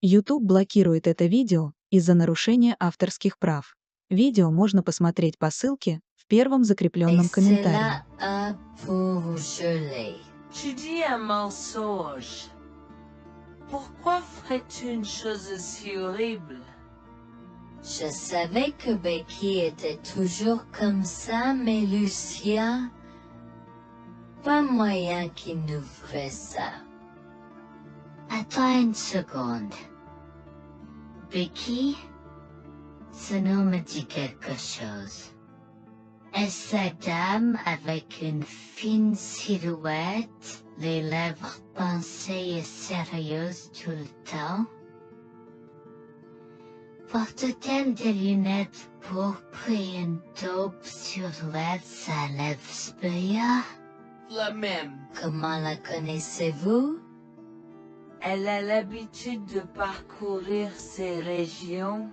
YouTube блокирует это видео из-за нарушения авторских прав. Видео можно посмотреть по ссылке в первом Et закрепленном c'est комментарии. là pour geler. Tu dis un mensonge. Pourquoi ferais-tu une chose si horrible? Je savais que Becky était toujours comme ça, mais Lucia, pas moyen qu'il nous ferait ça. Attends une seconde. Becky, ce nom me dit quelque chose. Est-ce cette dame avec une fine silhouette, les lèvres pincées et sérieuses tout le temps? Porte-t-elle des lunettes pourpres et une taupe sur l'aide sa lèvre spéa? La même. Comment la connaissez-vous? Elle a l'habitude de parcourir ces régions,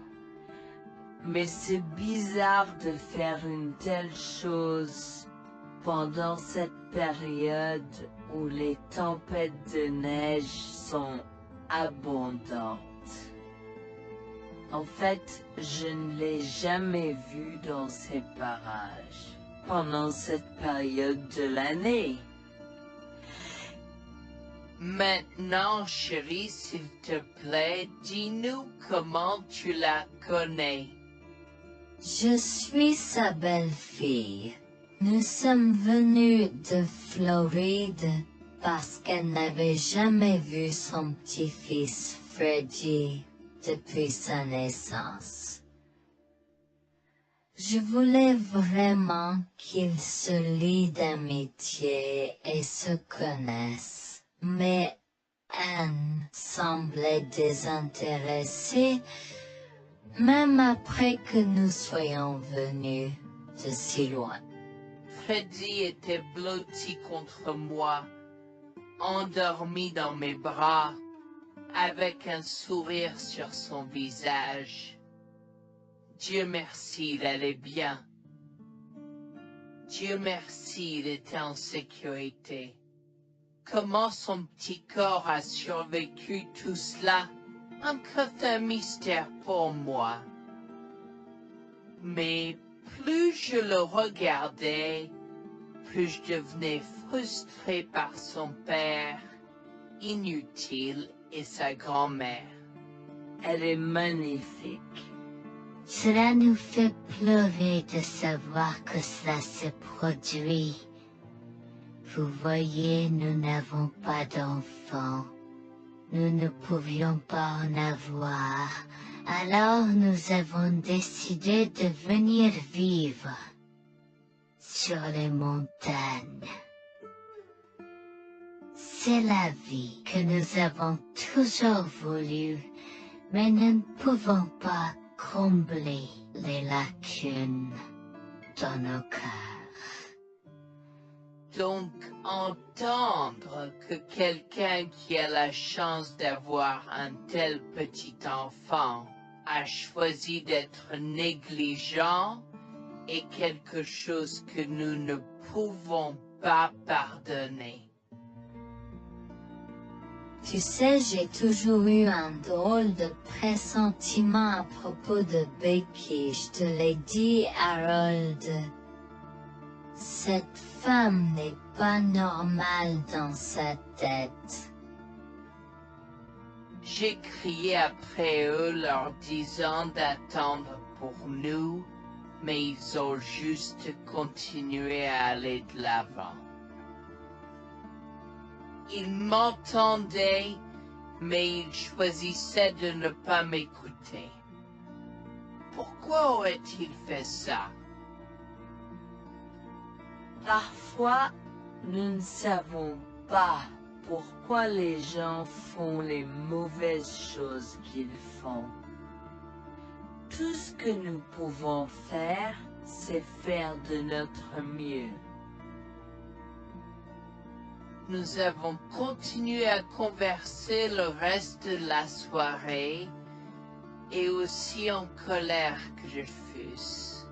mais c'est bizarre de faire une telle chose pendant cette période où les tempêtes de neige sont abondantes. En fait, je ne l'ai jamais vue dans ces parages pendant cette période de l'année. Maintenant, chérie, s'il te plaît, dis-nous comment tu la connais. Je suis sa belle-fille. Nous sommes venus de Floride parce qu'elle n'avait jamais vu son petit-fils Freddy depuis sa naissance. Je voulais vraiment qu'ils se lient d'amitié et se connaissent, mais Anne semblait désintéressée, même après que nous soyons venus de si loin. Freddy était blotti contre moi, endormi dans mes bras, avec un sourire sur son visage. Dieu merci, il allait bien. Dieu merci, il était en sécurité. Comment son petit corps a survécu tout cela? Encore un mystère pour moi. Mais plus je le regardais, plus je devenais frustré par son père, inutile, et sa grand-mère. Elle est magnifique. Cela nous fait pleurer de savoir que cela s'est produit. Vous voyez, nous n'avons pas d'enfants. Nous ne pouvions pas en avoir. Alors nous avons décidé de venir vivre sur les montagnes. C'est la vie que nous avons toujours voulu, mais nous ne pouvons pas combler les lacunes dans nos cœurs. Donc, entendre que quelqu'un qui a la chance d'avoir un tel petit enfant a choisi d'être négligent est quelque chose que nous ne pouvons pas pardonner. Tu sais, j'ai toujours eu un drôle de pressentiment à propos de Becky, je te l'ai dit, Harold. Cette femme n'est pas normale dans sa tête. J'ai crié après eux leur disant d'attendre pour nous, mais ils ont juste continué à aller de l'avant. Ils m'entendaient, mais ils choisissaient de ne pas m'écouter. Pourquoi aurait-il fait ça? Parfois, nous ne savons pas pourquoi les gens font les mauvaises choses qu'ils font. Tout ce que nous pouvons faire, c'est faire de notre mieux. Nous avons continué à converser le reste de la soirée, et aussi en colère que je fusse.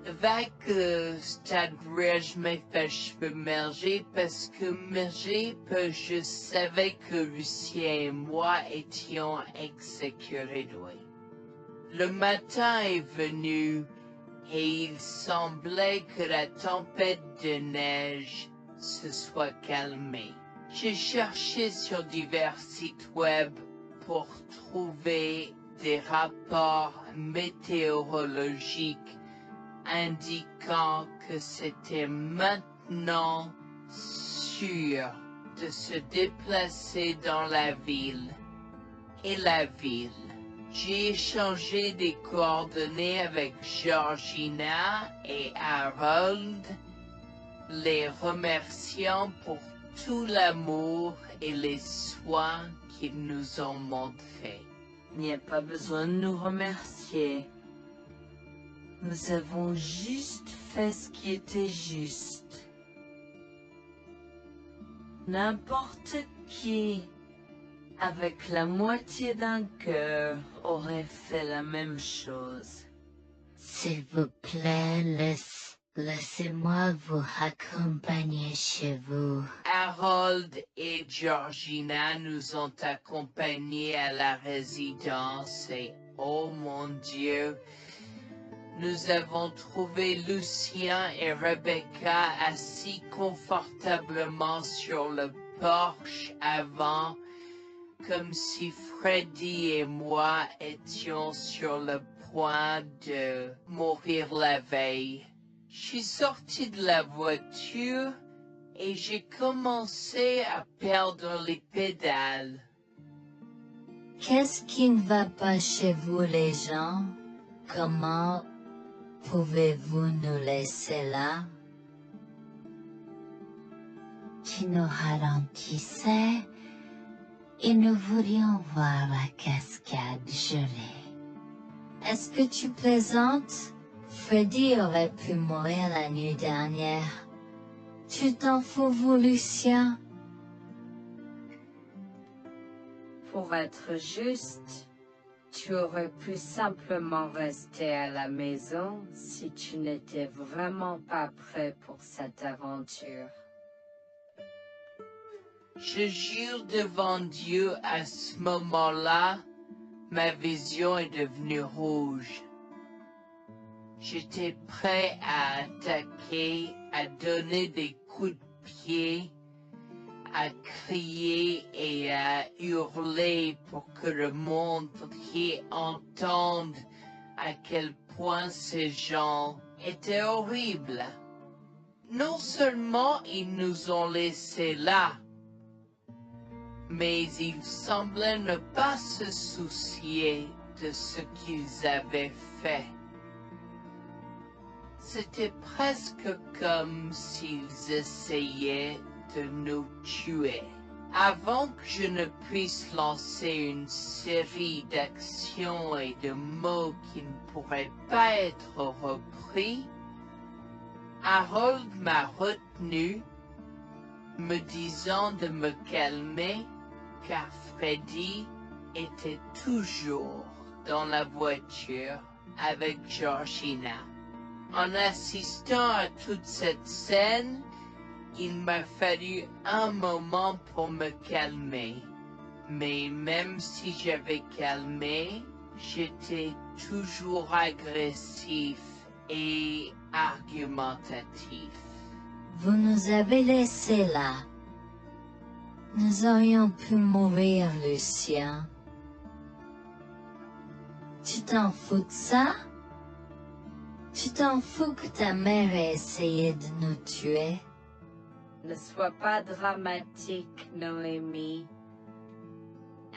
Avec Stadbridge me fait cheveux merger parce que merger que je savais que Lucien et moi étions exécutés. Le matin est venu et il semblait que la tempête de neige se soit calmée. J'ai cherché sur divers sites web pour trouver des rapports météorologiques indiquant que c'était maintenant sûr de se déplacer dans la ville. Et la ville. J'ai échangé des coordonnées avec Georgina et Harold, les remerciant pour tout l'amour et les soins qu'ils nous ont montrés. Il n'y a pas besoin de nous remercier. Nous avons juste fait ce qui était juste. N'importe qui, avec la moitié d'un cœur, aurait fait la même chose. S'il vous plaît, laissez-moi vous accompagner chez vous. Harold et Georgina nous ont accompagnés à la résidence et, oh mon Dieu, nous avons trouvé Lucien et Rebecca assis confortablement sur le porche avant, comme si Freddy et moi étions sur le point de mourir la veille. Je suis sorti de la voiture et j'ai commencé à perdre les pédales. Qu'est-ce qui ne va pas chez vous, les gens? Comment pouvez-vous nous laisser là? Tu nous ralentissais et nous voulions voir la cascade gelée. Est-ce que tu plaisantes? Freddy aurait pu mourir la nuit dernière. Tu t'en fous, vous, Lucien? Pour être juste, tu aurais pu simplement rester à la maison si tu n'étais vraiment pas prêt pour cette aventure. Je jure devant Dieu, à ce moment-là, ma vision est devenue rouge. J'étais prêt à attaquer, à donner des coups de pied, à crier et à hurler pour que le monde entier entende à quel point ces gens étaient horribles. Non seulement ils nous ont laissés là, mais ils semblaient ne pas se soucier de ce qu'ils avaient fait. C'était presque comme s'ils essayaient de nous tuer. Avant que je ne puisse lancer une série d'actions et de mots qui ne pourraient pas être repris, Harold m'a retenu, me disant de me calmer, car Freddy était toujours dans la voiture avec Georgina. En assistant à toute cette scène, il m'a fallu un moment pour me calmer. Mais même si j'avais calmé, j'étais toujours agressif et argumentatif. Vous nous avez laissés là. Nous aurions pu mourir, Lucien. Tu t'en fous de ça? Tu t'en fous que ta mère ait essayé de nous tuer? Ne sois pas dramatique, Noémie.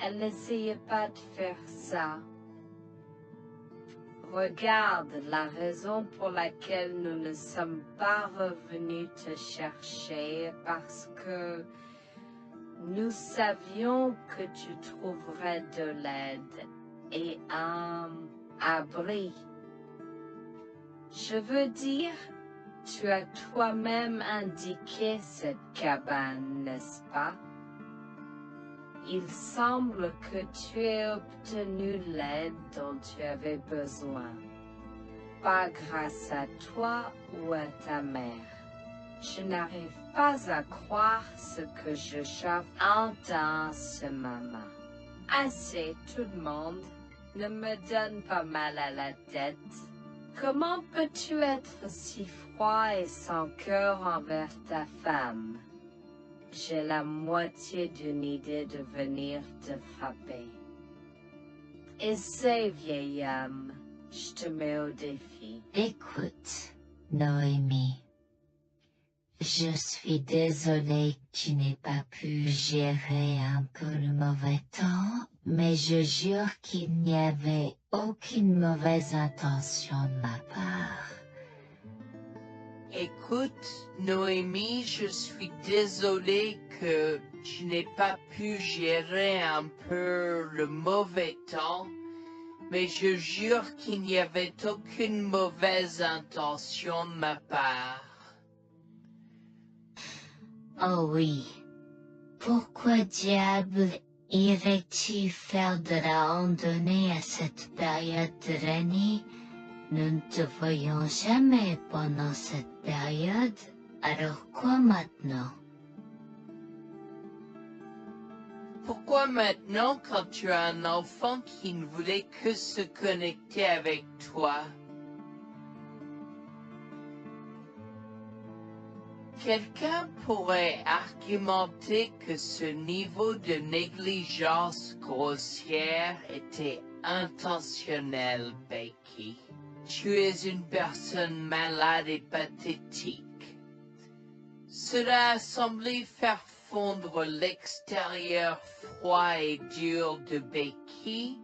Elle n'essayait pas de faire ça. Regarde la raison pour laquelle nous ne sommes pas revenus te chercher, parce que nous savions que tu trouverais de l'aide et un abri. Je veux dire, tu as toi-même indiqué cette cabane, n'est-ce pas? Il semble que tu aies obtenu l'aide dont tu avais besoin. pas grâce à toi ou à ta mère. Je n'arrive pas à croire ce que je entends ce moment. Assez, tout le monde. Ne me donne pas mal à la tête. Comment peux-tu être si froid et sans cœur envers ta femme? J'ai la moitié d'une idée de venir te frapper. Essaie, vieil homme. Je te mets au défi. Écoute, Noémie. Je suis désolée que tu n'aies pas pu gérer un peu le mauvais temps, mais je jure qu'il n'y avait aucune mauvaise intention de ma part. Écoute, Noémie, je suis désolée que tu n'aies pas pu gérer un peu le mauvais temps, mais je jure qu'il n'y avait aucune mauvaise intention de ma part. Oh oui. Pourquoi diable irais-tu faire de la randonnée à cette période de l'année? Nous ne te voyons jamais pendant cette période, alors quoi maintenant? Pourquoi maintenant quand tu as un enfant qui ne voulait que se connecter avec toi? Quelqu'un pourrait argumenter que ce niveau de négligence grossière était intentionnel, Becky. Tu es une personne malade et pathétique. Cela a semblé faire fondre l'extérieur froid et dur de Becky,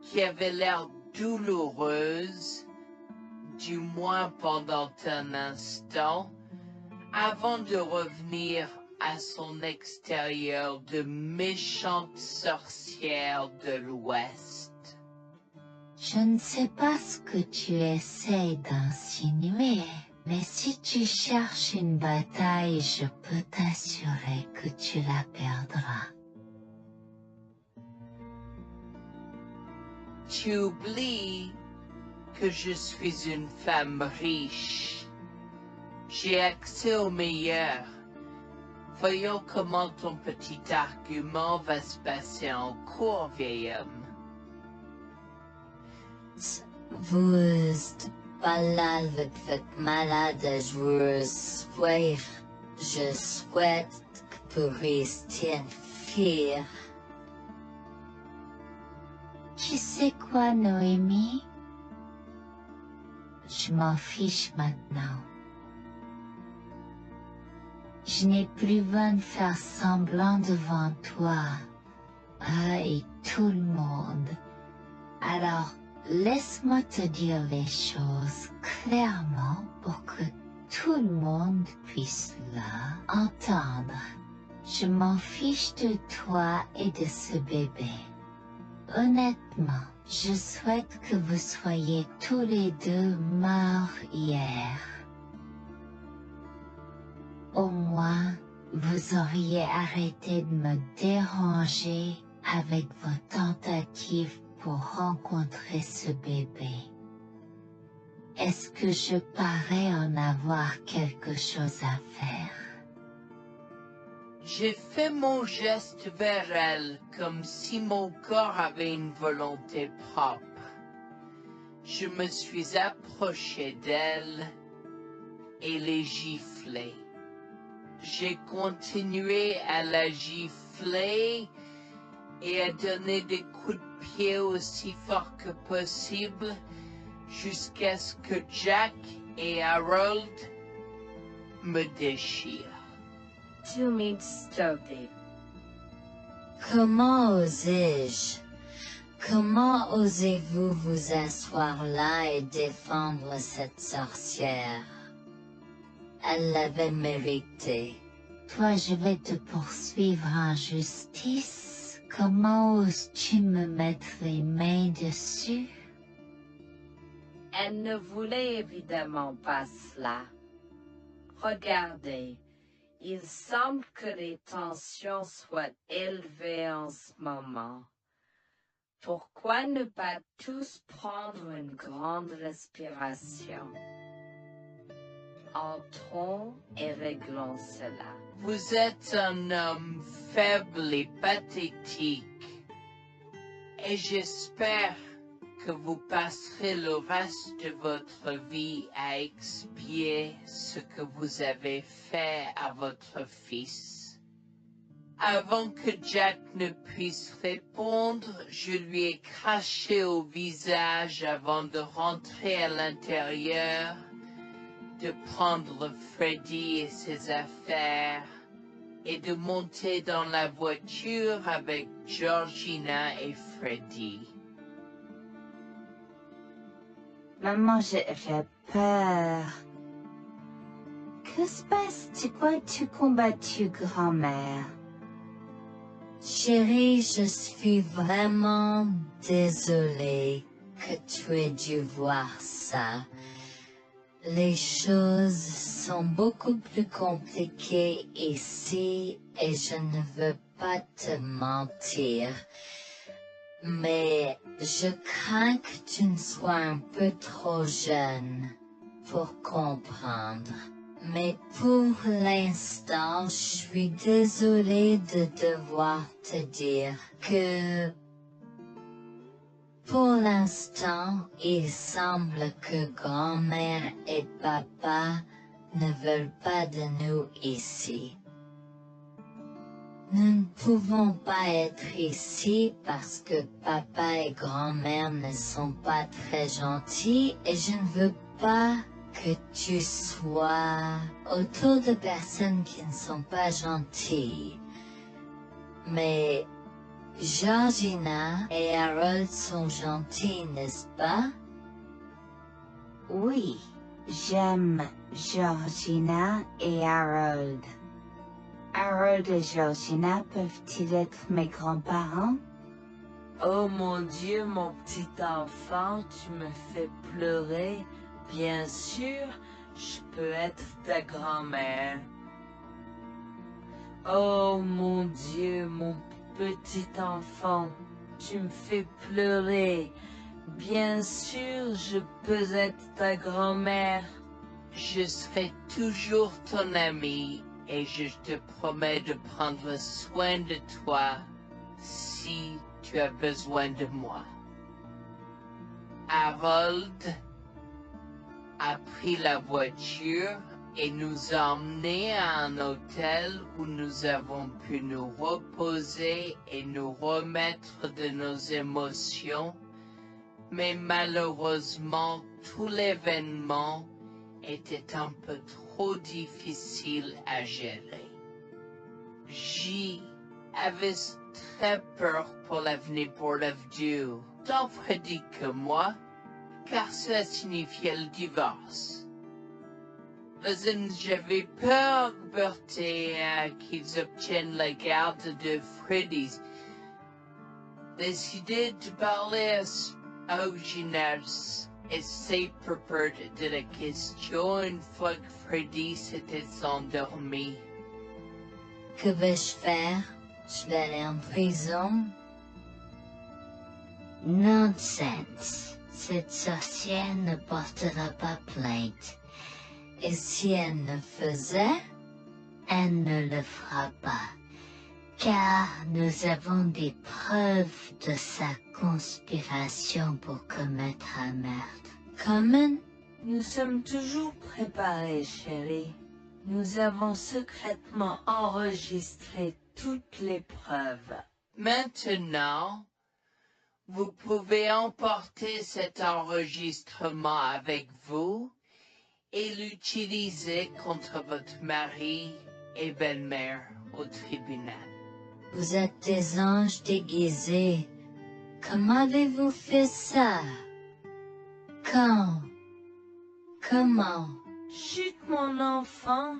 qui avait l'air douloureuse, du moins pendant un instant, avant de revenir à son extérieur de méchante sorcière de l'Ouest. Je ne sais pas ce que tu essaies d'insinuer, mais si tu cherches une bataille, je peux t'assurer que tu la perdras. Tu oublies que je suis une femme riche. J'ai accès au meilleur. Voyons comment ton petit argument va se passer en cours, vieil homme. Vous êtes pas là avec votre malade joueuse. Oui, je souhaite que vous restiez fiers. Tu sais quoi, Noémie? Je m'en fiche maintenant. Je n'ai plus besoin de faire semblant devant toi. Et tout le monde. Alors, laisse-moi te dire les choses clairement pour que tout le monde puisse entendre. Je m'en fiche de toi et de ce bébé. Honnêtement, je souhaite que vous soyez tous les deux morts hier. Au moins, vous auriez arrêté de me déranger avec vos tentatives pour rencontrer ce bébé. Est-ce que je parais en avoir quelque chose à faire? J'ai fait mon geste vers elle comme si mon corps avait une volonté propre. Je me suis approché d'elle et l'ai giflée. J'ai continué à la gifler et à donner des coups de pied aussi forts que possible jusqu'à ce que Jack et Harold me déchirent. Tu m'as stoppé. Comment osais-je? Comment osez-vous vous asseoir là et défendre cette sorcière? Elle l'avait mérité. Toi, je vais te poursuivre en justice. Comment oses-tu me mettre les mains dessus? Elle ne voulait évidemment pas cela. Regardez, il semble que les tensions soient élevées en ce moment. Pourquoi ne pas tous prendre une grande respiration? Entrons et réglons cela. Vous êtes un homme faible et pathétique, et j'espère que vous passerez le reste de votre vie à expier ce que vous avez fait à votre fils. Avant que Jack ne puisse répondre, je lui ai craché au visage avant de rentrer à l'intérieur, de prendre Freddy et ses affaires, et de monter dans la voiture avec Georgina et Freddy. Maman, j'ai peur. Que se passe-t-il? Pourquoi tu combattu grand-mère? Chérie, je suis vraiment désolée que tu aies dû voir ça. Les choses sont beaucoup plus compliquées ici et je ne veux pas te mentir. Mais je crains que tu ne sois un peu trop jeune pour comprendre. Mais pour l'instant, je suis désolée de devoir te dire que pour l'instant, il semble que grand-mère et papa ne veulent pas de nous ici. Nous ne pouvons pas être ici parce que papa et grand-mère ne sont pas très gentils et je ne veux pas que tu sois autour de personnes qui ne sont pas gentilles. Mais Georgina et Harold sont gentils, n'est-ce pas? Oui, j'aime Georgina et Harold. Harold et Georgina peuvent-ils être mes grands-parents? Oh mon Dieu, mon petit enfant, tu me fais pleurer. Bien sûr, je peux être ta grand-mère. Oh mon Dieu, mon petit enfant, tu me fais pleurer. Bien sûr, je peux être ta grand-mère. Je serai toujours ton ami et je te promets de prendre soin de toi si tu as besoin de moi. Harold a pris la voiture et nous a emmenés à un hôtel où nous avons pu nous reposer et nous remettre de nos émotions, mais malheureusement tout l'événement était un peu trop difficile à gérer. J'avais très peur pour l'avenir pour Dieu, tant Freddy que moi, car cela signifiait le divorce. Mais j'avais peur, Bertie, qu'ils obtiennent la garde de Freddy. Décidé de parler au gymnase et s'est préparé de la question une fois que Freddy s'était endormi. Que vais-je faire? Je vais aller en prison? Nonsense. Cette sorcière ne portera pas plainte. Et si elle le faisait, elle ne le fera pas. Car nous avons des preuves de sa conspiration pour commettre un meurtre. Comment? Nous sommes toujours préparés, chérie. Nous avons secrètement enregistré toutes les preuves. Maintenant, vous pouvez emporter cet enregistrement avec vous et l'utiliser contre votre mari et belle-mère au tribunal. Vous êtes des anges déguisés. Comment avez-vous fait ça? Quand? Comment? Chut, mon enfant,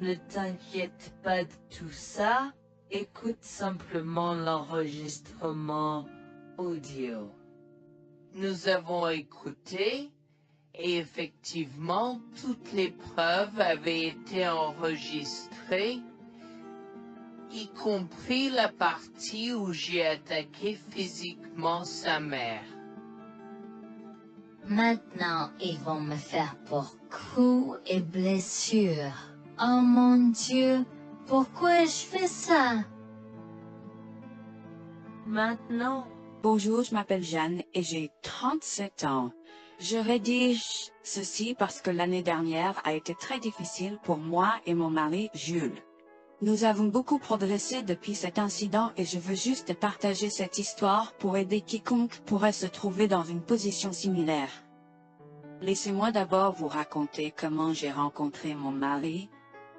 ne t'inquiète pas de tout ça. Écoute simplement l'enregistrement audio. Nous avons écouté et effectivement toutes les preuves avaient été enregistrées y compris la partie où j'ai attaqué physiquement sa mère. Maintenant, ils vont me faire pour coups et blessures. Oh mon Dieu, pourquoi je fais ça? Maintenant, Bonjour, je m'appelle Jeanne et j'ai 37 ans. Je rédige ceci parce que l'année dernière a été très difficile pour moi et mon mari Jules. Nous avons beaucoup progressé depuis cet incident et je veux juste partager cette histoire pour aider quiconque pourrait se trouver dans une position similaire. Laissez-moi d'abord vous raconter comment j'ai rencontré mon mari,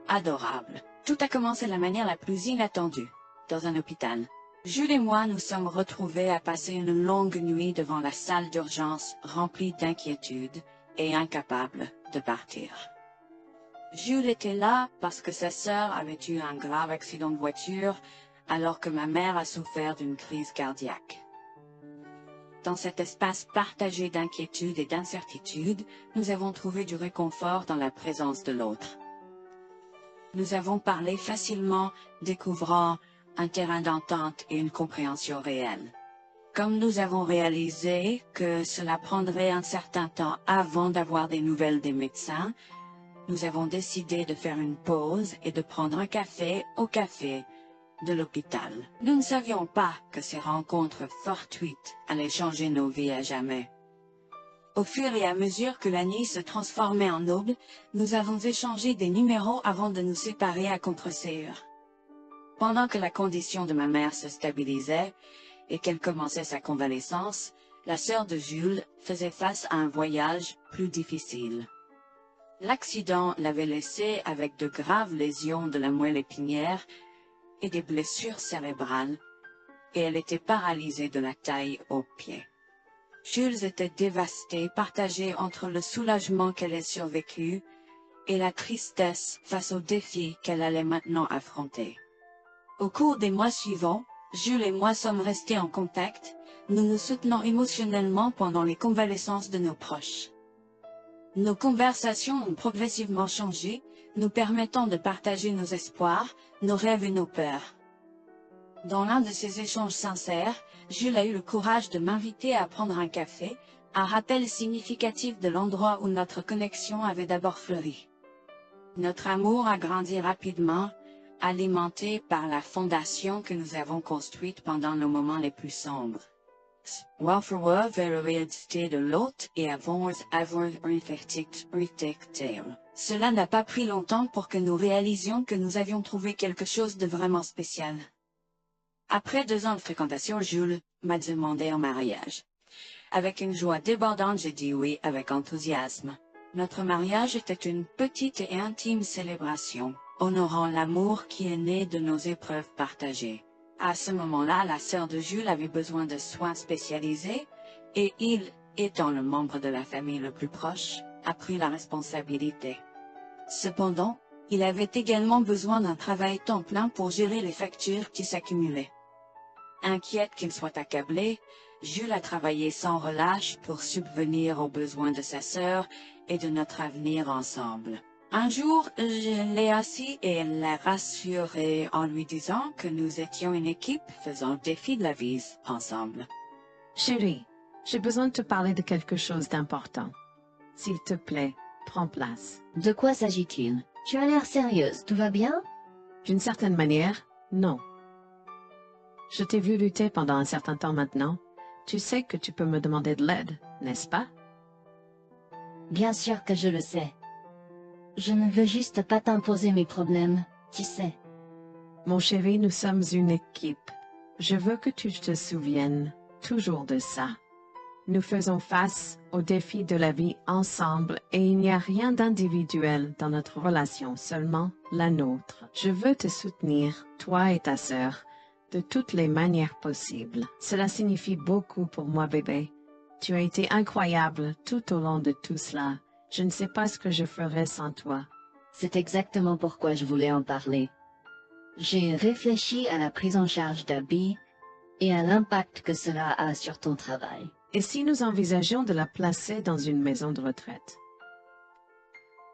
adorable. Tout a commencé de la manière la plus inattendue, dans un hôpital. Jules et moi nous sommes retrouvés à passer une longue nuit devant la salle d'urgence remplie d'inquiétude et incapables de partir. Jules était là parce que sa sœur avait eu un grave accident de voiture alors que ma mère a souffert d'une crise cardiaque. Dans cet espace partagé d'inquiétude et d'incertitude, nous avons trouvé du réconfort dans la présence de l'autre. Nous avons parlé facilement, découvrant un terrain d'entente et une compréhension réelle. Comme nous avons réalisé que cela prendrait un certain temps avant d'avoir des nouvelles des médecins, nous avons décidé de faire une pause et de prendre un café au café de l'hôpital. Nous ne savions pas que ces rencontres fortuites allaient changer nos vies à jamais. Au fur et à mesure que la nuit se transformait en aube, nous avons échangé des numéros avant de nous séparer à contre-séance. Pendant que la condition de ma mère se stabilisait et qu'elle commençait sa convalescence, la sœur de Jules faisait face à un voyage plus difficile. L'accident l'avait laissée avec de graves lésions de la moelle épinière et des blessures cérébrales, et elle était paralysée de la taille aux pieds. Jules était dévasté, partagé entre le soulagement qu'elle ait survécu et la tristesse face aux défis qu'elle allait maintenant affronter. Au cours des mois suivants, Jules et moi sommes restés en contact, nous nous soutenons émotionnellement pendant les convalescences de nos proches. Nos conversations ont progressivement changé, nous permettant de partager nos espoirs, nos rêves et nos peurs. Dans l'un de ces échanges sincères, Jules a eu le courage de m'inviter à prendre un café, un rappel significatif de l'endroit où notre connexion avait d'abord fleuri. Notre amour a grandi rapidement, alimenté par la fondation que nous avons construite pendant nos moments les plus sombres. Welfare vers réalité de l'autre et avoir Cela n'a pas pris longtemps pour que nous réalisions que nous avions trouvé quelque chose de vraiment spécial. Après 2 ans de fréquentation, Jules m'a demandé en mariage. Avec une joie débordante, j'ai dit oui avec enthousiasme. Notre mariage était une petite et intime célébration, honorant l'amour qui est né de nos épreuves partagées. À ce moment-là, la sœur de Jules avait besoin de soins spécialisés et il, étant le membre de la famille le plus proche, a pris la responsabilité. Cependant, il avait également besoin d'un travail temps plein pour gérer les factures qui s'accumulaient. Inquiète qu'il soit accablé, Jules a travaillé sans relâche pour subvenir aux besoins de sa sœur et de notre avenir ensemble. Un jour, je l'ai assis et l'ai rassuré en lui disant que nous étions une équipe faisant le défi de la vie ensemble. Chérie, j'ai besoin de te parler de quelque chose d'important. S'il te plaît, prends place. De quoi s'agit-il? Tu as l'air sérieuse, tout va bien? D'une certaine manière, non. Je t'ai vu lutter pendant un certain temps maintenant. Tu sais que tu peux me demander de l'aide, n'est-ce pas? Bien sûr que je le sais. Je ne veux juste pas t'imposer mes problèmes, tu sais. Mon chéri, nous sommes une équipe. Je veux que tu te souviennes toujours de ça. Nous faisons face aux défis de la vie ensemble et il n'y a rien d'individuel dans notre relation, seulement la nôtre. Je veux te soutenir, toi et ta sœur, de toutes les manières possibles. Cela signifie beaucoup pour moi, bébé. Tu as été incroyable tout au long de tout cela. Je ne sais pas ce que je ferais sans toi. C'est exactement pourquoi je voulais en parler. J'ai réfléchi à la prise en charge d'Abby et à l'impact que cela a sur ton travail. Et si nous envisageons de la placer dans une maison de retraite?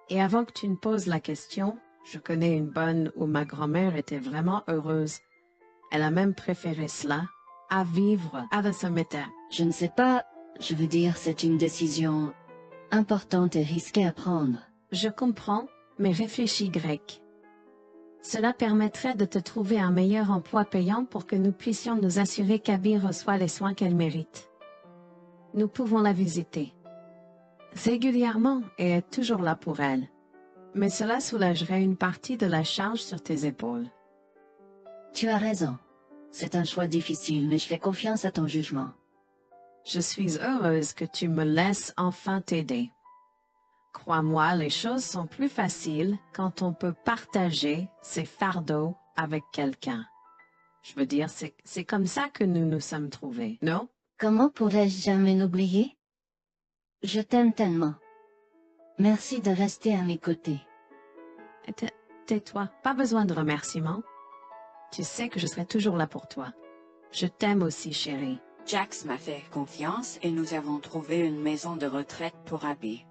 Et avant que tu ne poses la question, Je connais une bonne où ma grand-mère était vraiment heureuse. Elle a même préféré cela à vivre à la cimetière. Je ne sais pas, je veux dire, c'est une décision importante et risquée à prendre. Je comprends, mais réfléchis grec. Cela permettrait de te trouver un meilleur emploi payant pour que nous puissions nous assurer qu'Abby reçoit les soins qu'elle mérite. Nous pouvons la visiter régulièrement et être toujours là pour elle. Mais cela soulagerait une partie de la charge sur tes épaules. Tu as raison. C'est un choix difficile, mais je fais confiance à ton jugement. Je suis heureuse que tu me laisses enfin t'aider. Crois-moi, les choses sont plus faciles quand on peut partager ses fardeaux avec quelqu'un. Je veux dire, c'est comme ça que nous nous sommes trouvés, non? Comment pourrais-je jamais l'oublier? Je t'aime tellement. Merci de rester à mes côtés. Tais-toi, pas besoin de remerciements. Tu sais que je serai toujours là pour toi. Je t'aime aussi, chérie. Jax m'a fait confiance et nous avons trouvé une maison de retraite pour Abby.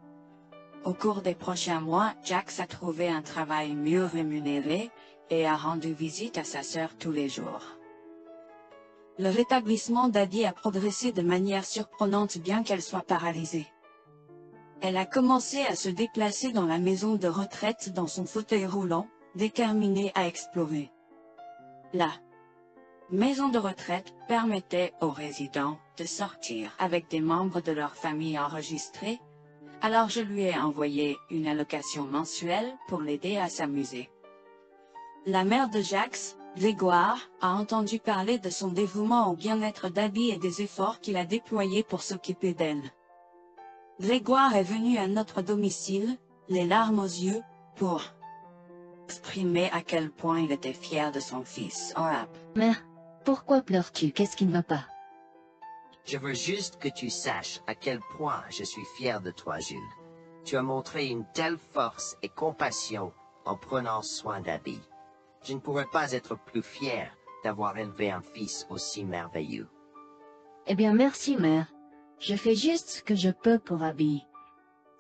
Au cours des prochains mois, Jax a trouvé un travail mieux rémunéré et a rendu visite à sa sœur tous les jours. Le rétablissement d'Abby a progressé de manière surprenante bien qu'elle soit paralysée. Elle a commencé à se déplacer dans la maison de retraite dans son fauteuil roulant, déterminée à explorer. La maison de retraite permettait aux résidents de sortir avec des membres de leur famille enregistrés, alors je lui ai envoyé une allocation mensuelle pour l'aider à s'amuser. La mère de Jax, Grégoire, a entendu parler de son dévouement au bien-être d'Abby et des efforts qu'il a déployés pour s'occuper d'elle. Grégoire est venu à notre domicile, les larmes aux yeux, pour exprimer à quel point il était fier de son fils. Mère, pourquoi pleures-tu? Qu'est-ce qui ne va pas? Je veux juste que tu saches à quel point je suis fier de toi, Jules. Tu as montré une telle force et compassion en prenant soin d'Abby. Je ne pourrais pas être plus fier d'avoir élevé un fils aussi merveilleux. Eh bien, merci, mère. Je fais juste ce que je peux pour Abby.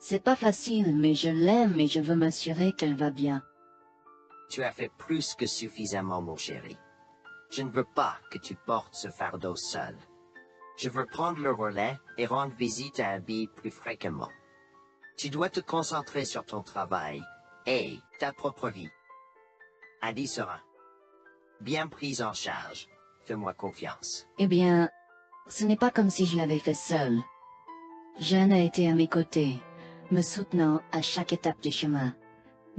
C'est pas facile, mais je l'aime et je veux m'assurer qu'elle va bien. Tu as fait plus que suffisamment, mon chéri. Je ne veux pas que tu portes ce fardeau seul. Je veux prendre le relais et rendre visite à Abby plus fréquemment. Tu dois te concentrer sur ton travail et ta propre vie. Abby sera bien prise en charge. Fais-moi confiance. Eh bien, ce n'est pas comme si je l'avais fait seule. Jeanne a été à mes côtés, me soutenant à chaque étape du chemin.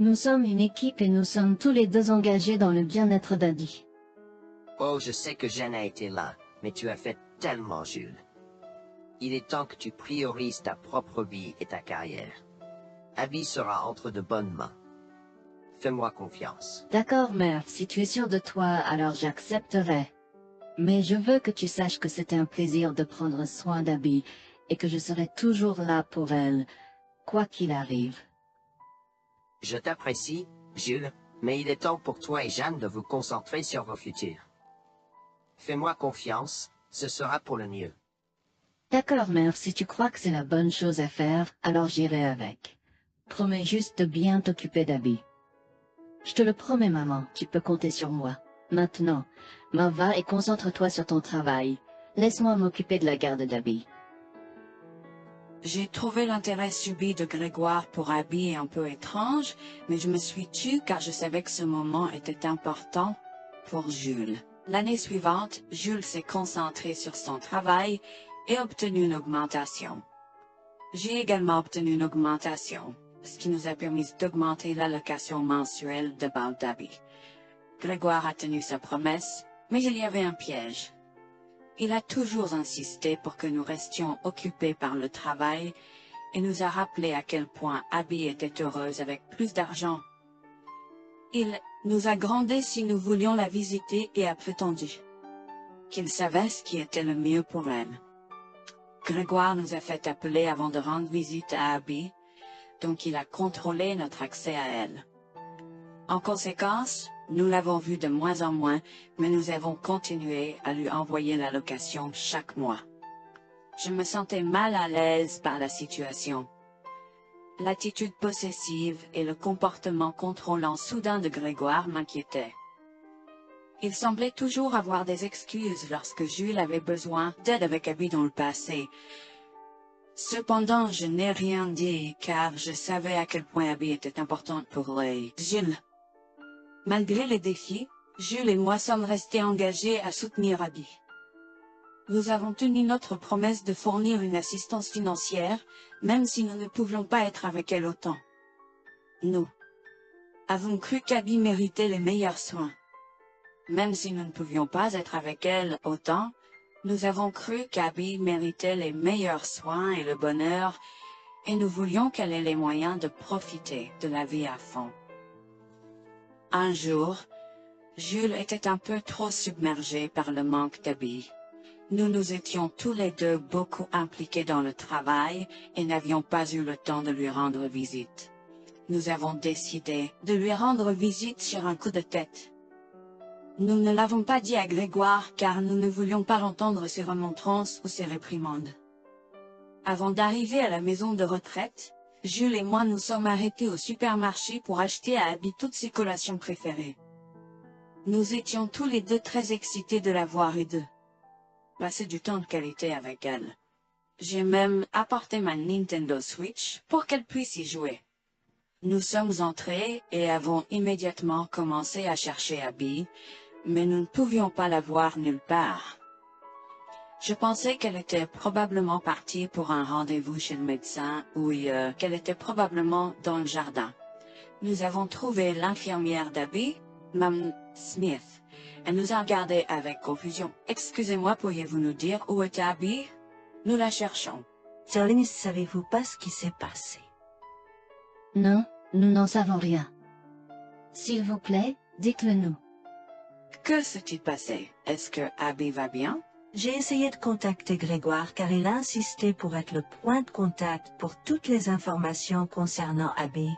Nous sommes une équipe et nous sommes tous les deux engagés dans le bien-être d'Abby. Oh, je sais que Jeanne a été là, mais tu as fait tellement, Jules. Il est temps que tu priorises ta propre vie et ta carrière. Abby sera entre de bonnes mains. Fais-moi confiance. D'accord, mère, si tu es sûre de toi, alors j'accepterai. Mais je veux que tu saches que c'est un plaisir de prendre soin d'Abby et que je serai toujours là pour elle, quoi qu'il arrive. Je t'apprécie, Jules, mais il est temps pour toi et Jeanne de vous concentrer sur vos futurs. Fais-moi confiance, ce sera pour le mieux. D'accord, mère, si tu crois que c'est la bonne chose à faire, alors j'irai avec. Promets juste de bien t'occuper d'Abby. Je te le promets, maman, tu peux compter sur moi. Maintenant, m'en va et concentre-toi sur ton travail. Laisse-moi m'occuper de la garde d'Abby. J'ai trouvé l'intérêt subi de Grégoire pour Abby un peu étrange, mais je me suis tue car je savais que ce moment était important pour Jules. L'année suivante, Jules s'est concentré sur son travail et obtenu une augmentation. J'ai également obtenu une augmentation, ce qui nous a permis d'augmenter l'allocation mensuelle de base d'Abby. Grégoire a tenu sa promesse, mais il y avait un piège. Il a toujours insisté pour que nous restions occupés par le travail et nous a rappelé à quel point Abby était heureuse avec plus d'argent. Il nous a grondés si nous voulions la visiter et a prétendu qu'il savait ce qui était le mieux pour elle. Grégoire nous a fait appeler avant de rendre visite à Abby, donc il a contrôlé notre accès à elle. En conséquence, nous l'avons vue de moins en moins, mais nous avons continué à lui envoyer l'allocation chaque mois. Je me sentais mal à l'aise par la situation. L'attitude possessive et le comportement contrôlant soudain de Grégoire m'inquiétaient. Il semblait toujours avoir des excuses lorsque Jules avait besoin d'aide avec Abby dans le passé. Cependant, je n'ai rien dit car je savais à quel point Abby était importante pour Jules. Malgré les défis, Jules et moi sommes restés engagés à soutenir Abby. Nous avons tenu notre promesse de fournir une assistance financière, même si nous ne pouvions pas être avec elle autant. Nous avons cru qu'Abby méritait les meilleurs soins. Même si nous ne pouvions pas être avec elle autant, nous avons cru qu'Abby méritait les meilleurs soins et le bonheur, et nous voulions qu'elle ait les moyens de profiter de la vie à fond. Un jour, Jules était un peu trop submergé par le manque d'Abby. Nous nous étions tous les deux beaucoup impliqués dans le travail et n'avions pas eu le temps de lui rendre visite. Nous avons décidé de lui rendre visite sur un coup de tête. Nous ne l'avons pas dit à Grégoire car nous ne voulions pas l'entendre ses remontrances ou ses réprimandes. Avant d'arriver à la maison de retraite, Jules et moi nous sommes arrêtés au supermarché pour acheter à Abby toutes ses collations préférées. Nous étions tous les deux très excités de la voir et de passer du temps de qualité avec elle. J'ai même apporté ma Nintendo Switch pour qu'elle puisse y jouer. Nous sommes entrés et avons immédiatement commencé à chercher Abby, mais nous ne pouvions pas la voir nulle part. Je pensais qu'elle était probablement partie pour un rendez-vous chez le médecin ou qu'elle était probablement dans le jardin. Nous avons trouvé l'infirmière d'Abby, Mme Smith. Elle nous a regardés avec confusion. « Excusez-moi, pourriez-vous nous dire où est Abby? Nous la cherchons. » Charlie, savez-vous pas ce qui s'est passé? Non, nous n'en savons rien. S'il vous plaît, dites-le nous. Que s'est-il passé? Est-ce que Abby va bien? J'ai essayé de contacter Grégoire car il a insisté pour être le point de contact pour toutes les informations concernant Abby,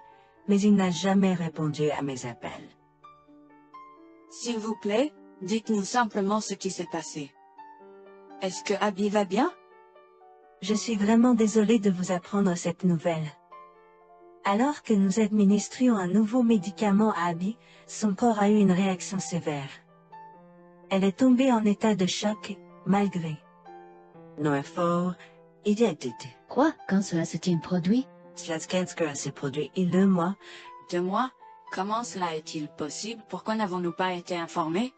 mais il n'a jamais répondu à mes appels. S'il vous plaît, dites-nous simplement ce qui s'est passé. Est-ce que Abby va bien? Je suis vraiment désolée de vous apprendre cette nouvelle. Alors que nous administrions un nouveau médicament à Abby, son corps a eu une réaction sévère. Elle est tombée en état de choc, malgré nos efforts. Il a été. Quoi? Quand cela s'est-il produit? Cela s'est produit il y a 2 mois. 2 mois? Comment cela est-il possible? Pourquoi n'avons-nous pas été informés?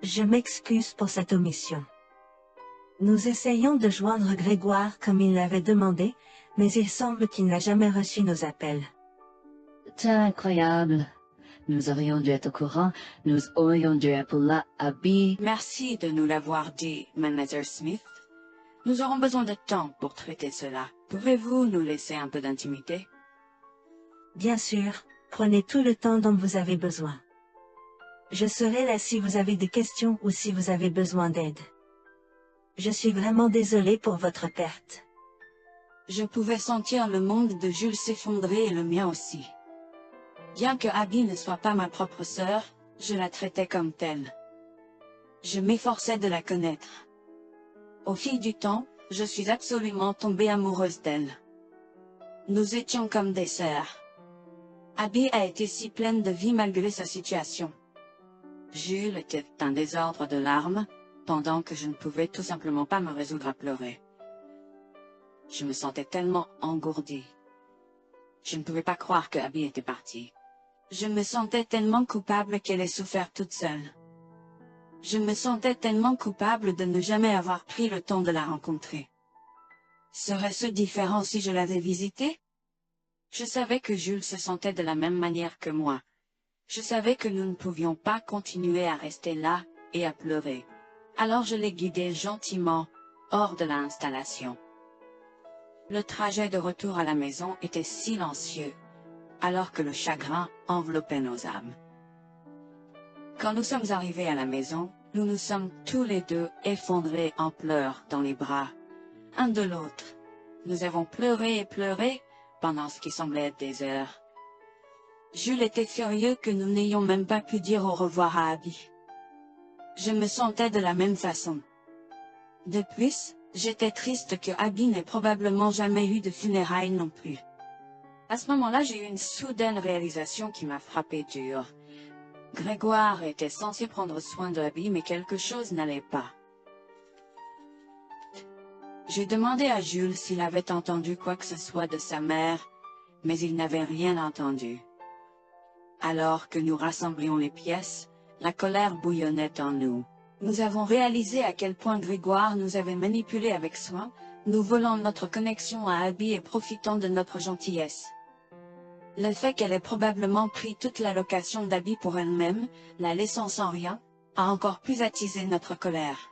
Je m'excuse pour cette omission. Nous essayons de joindre Grégoire comme il l'avait demandé, mais il semble qu'il n'a jamais reçu nos appels. C'est incroyable. Nous aurions dû être au courant, nous aurions dû être là, Abby. Merci de nous l'avoir dit, Manager Smith. Nous aurons besoin de temps pour traiter cela. Pouvez-vous nous laisser un peu d'intimité? Bien sûr, prenez tout le temps dont vous avez besoin. Je serai là si vous avez des questions ou si vous avez besoin d'aide. Je suis vraiment désolée pour votre perte. Je pouvais sentir le monde de Jules s'effondrer et le mien aussi. Bien que Abby ne soit pas ma propre sœur, je la traitais comme telle. Je m'efforçais de la connaître. Au fil du temps, je suis absolument tombée amoureuse d'elle. Nous étions comme des sœurs. Abby a été si pleine de vie malgré sa situation. Jules était un désordre de larmes, pendant que je ne pouvais tout simplement pas me résoudre à pleurer. Je me sentais tellement engourdie. Je ne pouvais pas croire que Abby était partie. Je me sentais tellement coupable qu'elle ait souffert toute seule. Je me sentais tellement coupable de ne jamais avoir pris le temps de la rencontrer. Serait-ce différent si je l'avais visitée? Je savais que Jules se sentait de la même manière que moi. Je savais que nous ne pouvions pas continuer à rester là et à pleurer. Alors je l'ai guidée gentiment hors de l'installation. Le trajet de retour à la maison était silencieux, alors que le chagrin enveloppait nos âmes. Quand nous sommes arrivés à la maison, nous nous sommes tous les deux effondrés en pleurs dans les bras, un de l'autre. Nous avons pleuré et pleuré pendant ce qui semblait être des heures. Jules était furieux que nous n'ayons même pas pu dire au revoir à Abby. Je me sentais de la même façon. De plus, j'étais triste que Abby n'ait probablement jamais eu de funérailles non plus. À ce moment-là, j'ai eu une soudaine réalisation qui m'a frappé dur. Grégoire était censé prendre soin de Abby, mais quelque chose n'allait pas. J'ai demandé à Jules s'il avait entendu quoi que ce soit de sa mère, mais il n'avait rien entendu. Alors que nous rassemblions les pièces, la colère bouillonnait en nous. Nous avons réalisé à quel point Grégoire nous avait manipulés avec soin, nous volant notre connexion à Abby et profitant de notre gentillesse. Le fait qu'elle ait probablement pris toute l'allocation d'Abby pour elle-même, la laissant sans rien, a encore plus attisé notre colère.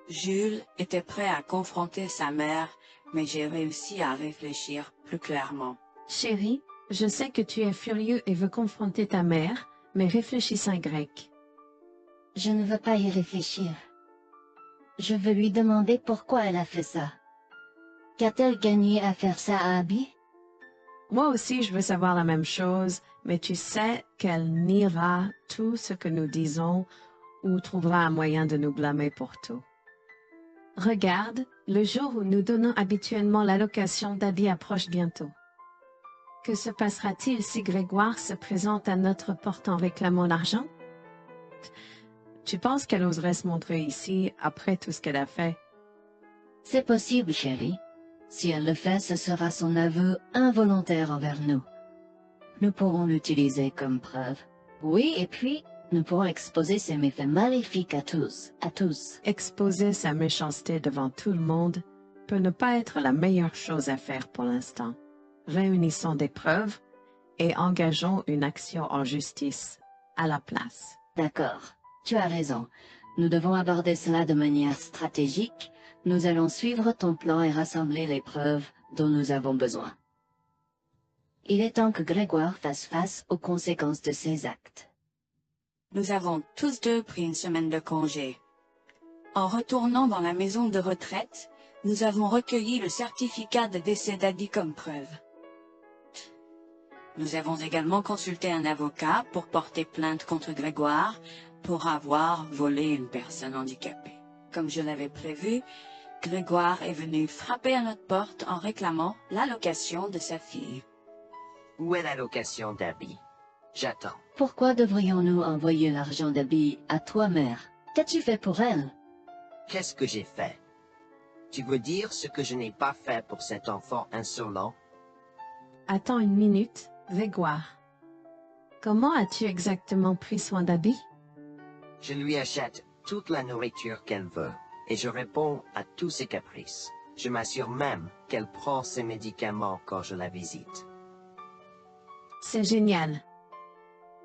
Jules était prêt à confronter sa mère, mais j'ai réussi à réfléchir plus clairement. Chérie, je sais que tu es furieux et veux confronter ta mère, mais réfléchis en grec. Je ne veux pas y réfléchir. Je veux lui demander pourquoi elle a fait ça. Qu'a-t-elle gagné à faire ça à Abby? Moi aussi, je veux savoir la même chose, mais tu sais qu'elle niera tout ce que nous disons ou trouvera un moyen de nous blâmer pour tout. Regarde, le jour où nous donnons habituellement l'allocation d'Abby approche bientôt. Que se passera-t-il si Grégoire se présente à notre porte en réclamant l'argent? Tu penses qu'elle oserait se montrer ici après tout ce qu'elle a fait? C'est possible, chérie. Si elle le fait, ce sera son aveu involontaire envers nous. Nous pourrons l'utiliser comme preuve. Oui, et puis, nous pourrons exposer ses méfaits maléfiques à tous. Exposer sa méchanceté devant tout le monde peut ne pas être la meilleure chose à faire pour l'instant. Réunissons des preuves et engageons une action en justice à la place. D'accord, tu as raison. Nous devons aborder cela de manière stratégique. Nous allons suivre ton plan et rassembler les preuves dont nous avons besoin. Il est temps que Grégoire fasse face aux conséquences de ses actes. Nous avons tous deux pris une semaine de congé. En retournant dans la maison de retraite, nous avons recueilli le certificat de décès d'Abby comme preuve. Nous avons également consulté un avocat pour porter plainte contre Grégoire pour avoir volé une personne handicapée. Comme je l'avais prévu, Grégoire est venu frapper à notre porte en réclamant l'allocation de sa fille. Où est l'allocation d'Abby? J'attends. Pourquoi devrions-nous envoyer l'argent d'Abby à toi, mère? Qu'as-tu fait pour elle? Qu'est-ce que j'ai fait? Tu veux dire ce que je n'ai pas fait pour cet enfant insolent? Attends une minute, Grégoire. Comment as-tu exactement pris soin d'Abby? Je lui achète toute la nourriture qu'elle veut, et je réponds à tous ses caprices. Je m'assure même qu'elle prend ses médicaments quand je la visite. C'est génial.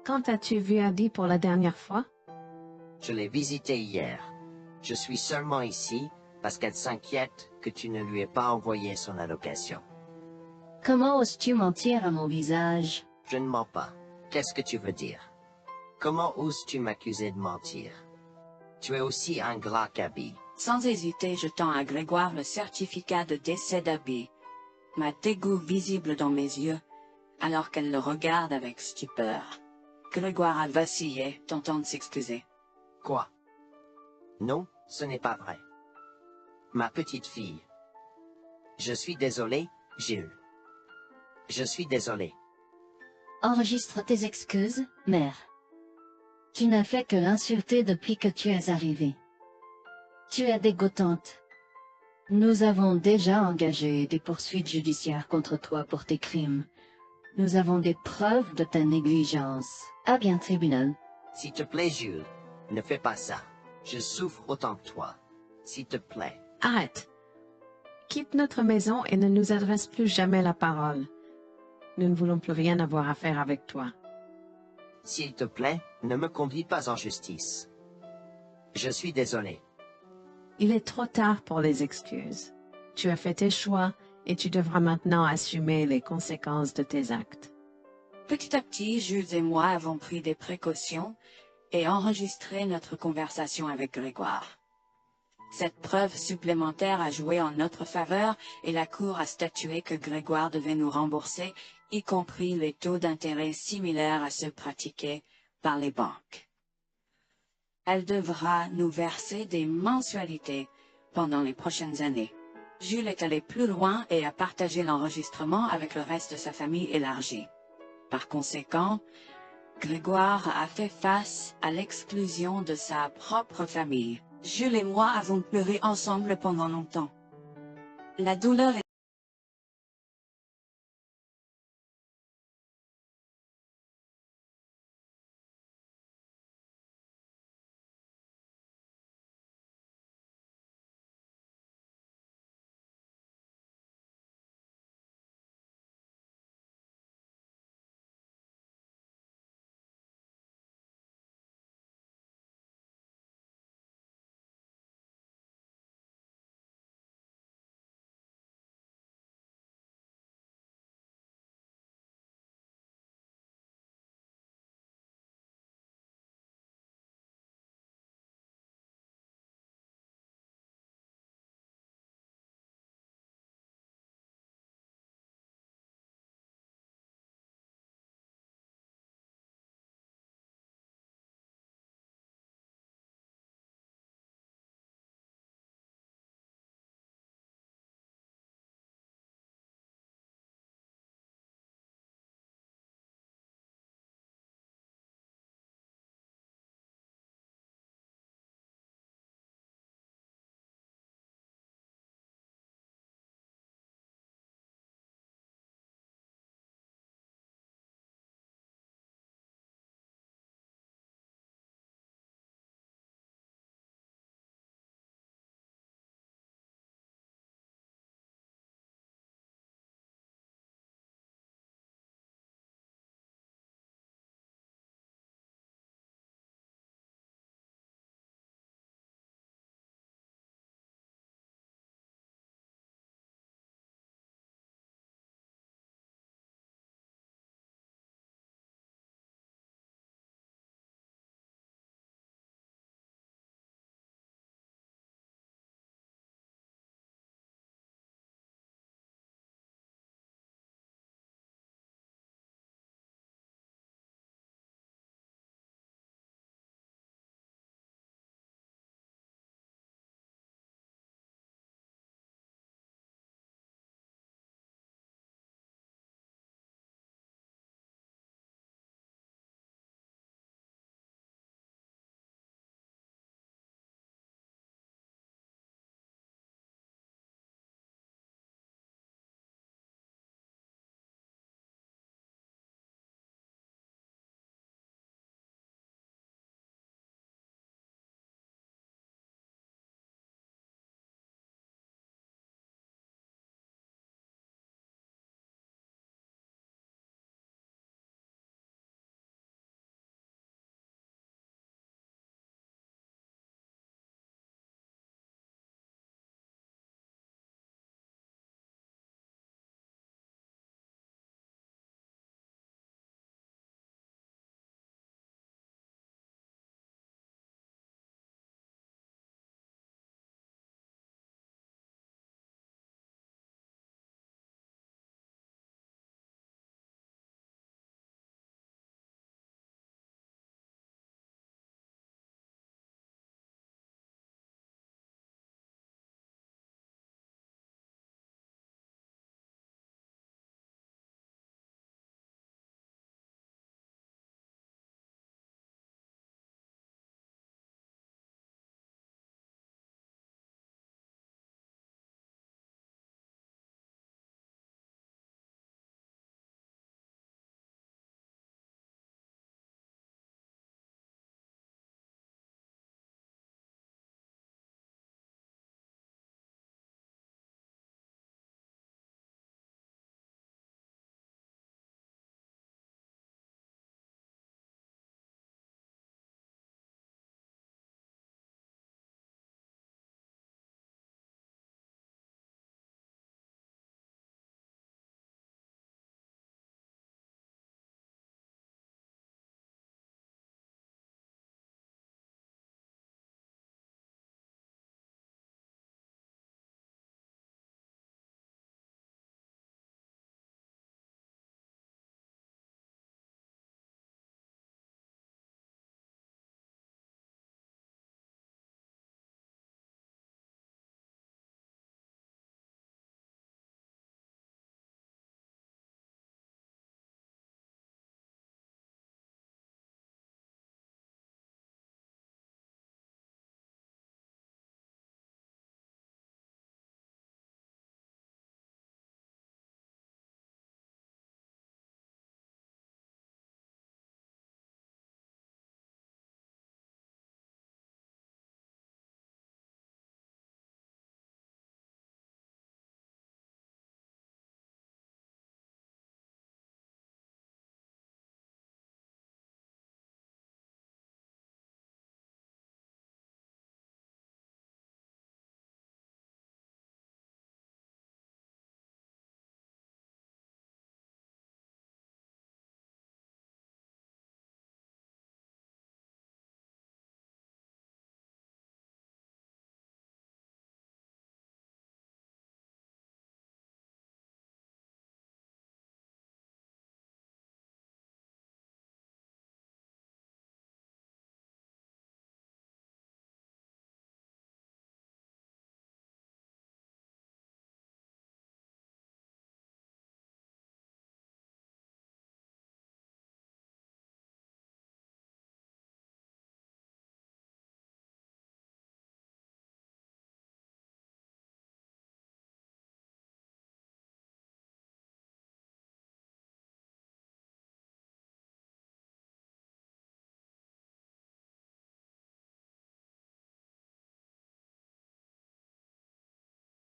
Quand as-tu vu Abby pour la dernière fois? Je l'ai visitée hier. Je suis seulement ici parce qu'elle s'inquiète que tu ne lui aies pas envoyé son allocation. Comment oses-tu mentir à mon visage? Je ne mens pas. Qu'est-ce que tu veux dire? Comment oses-tu m'accuser de mentir? Tu es aussi ingrat qu'Abby. Sans hésiter, je tends à Grégoire le certificat de décès d'Abby, ma dégoût visible dans mes yeux, alors qu'elle le regarde avec stupeur. Grégoire a vacillé, tentant de s'excuser. Quoi? Non, ce n'est pas vrai. Ma petite fille. Je suis désolé, Jules. Je suis désolé. Enregistre tes excuses, mère. Tu n'as fait que l'insulter depuis que tu es arrivée. Tu es dégoûtante. Nous avons déjà engagé des poursuites judiciaires contre toi pour tes crimes. Nous avons des preuves de ta négligence. À bien, tribunal. S'il te plaît, Jules, ne fais pas ça. Je souffre autant que toi. S'il te plaît. Arrête. Quitte notre maison et ne nous adresse plus jamais la parole. Nous ne voulons plus rien avoir à faire avec toi. S'il te plaît, ne me conduis pas en justice. Je suis désolé. Il est trop tard pour les excuses. Tu as fait tes choix et tu devras maintenant assumer les conséquences de tes actes. Petit à petit, Jules et moi avons pris des précautions et enregistré notre conversation avec Grégoire. Cette preuve supplémentaire a joué en notre faveur et la Cour a statué que Grégoire devait nous rembourser, y compris les taux d'intérêt similaires à ceux pratiqués par les banques. Elle devra nous verser des mensualités pendant les prochaines années. Jules est allé plus loin et a partagé l'enregistrement avec le reste de sa famille élargie. Par conséquent, Grégoire a fait face à l'exclusion de sa propre famille. Jules et moi avons pleuré ensemble pendant longtemps. La douleur